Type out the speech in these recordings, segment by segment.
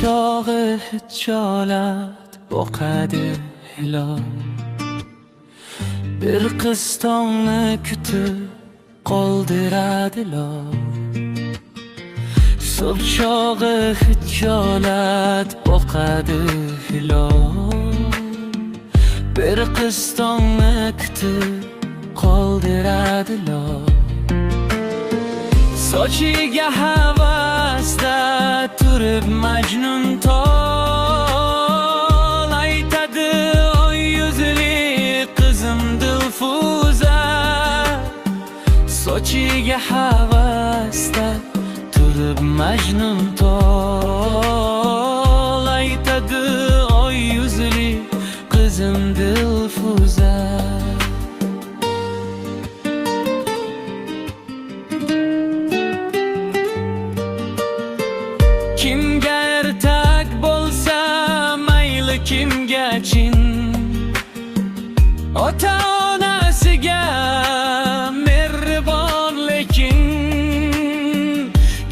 chog'i hijolat boqadi hilol. Bir qiz tongni kutib qoldiradi lol. So'l chog'i hijolat boqadi hilol. Bir qiz tongni kutib qoldiradi lol. Sochiga havasda turib Majnun tol aytadi oy yuzli qizim Dilfuza. Sochiga havasda turib Majnun tol aytadi oy yuzli qizim Dilfuza. Kimga ertak bo'lsa mayli kimga chin, ota onasiga mehribon lekin.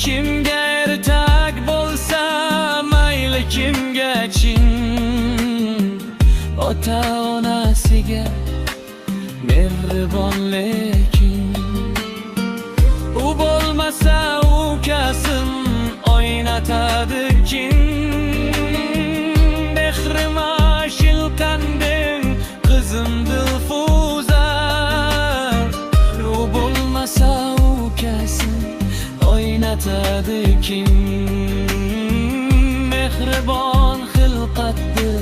Kimga ertak bo'lsa mayli kimga chin, ota onasiga mehribon lekin. U bo'lmasa ukasim oynatadi kin. Mehrima shilqanding qizim Dilfuza. U bo'lmasa ukasi oynatadi kin. Mehribon xilqatdir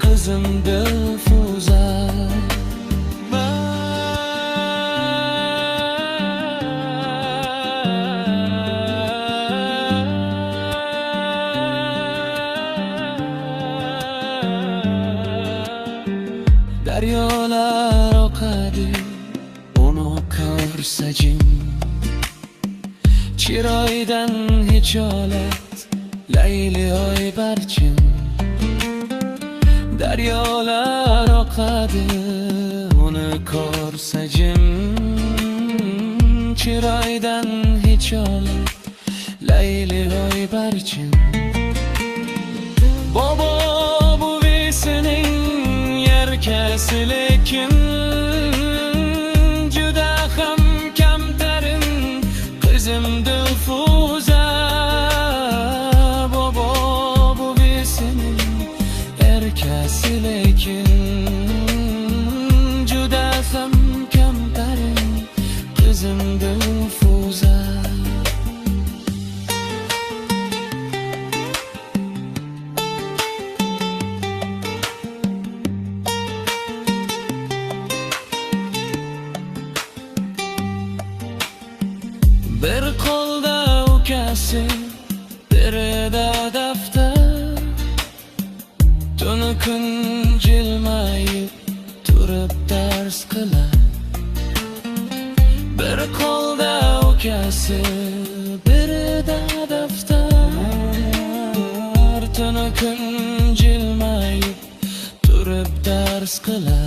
qizim Dilfuza. Daryolar oqadi uni ko'rsa jin. Chiroydan hijolat layli oy barchin. Daryolar oqadi uni ko'rsa jin. Chiroydan hijolat layli oy barchin. Bobo buvisining yerkasi lekin juda ham kamtarin qizim Dilfuza. Bobo buvisining yerkasi lekin juda ham kamtarin qizim Dilfuza. Bir qo'lda ukasi, birida daftar. Tuni kun jilmayib turib dars qilar. Bir qo'lda ukasi, birida daftar. Tuni kun jilmayib turib dars qilar.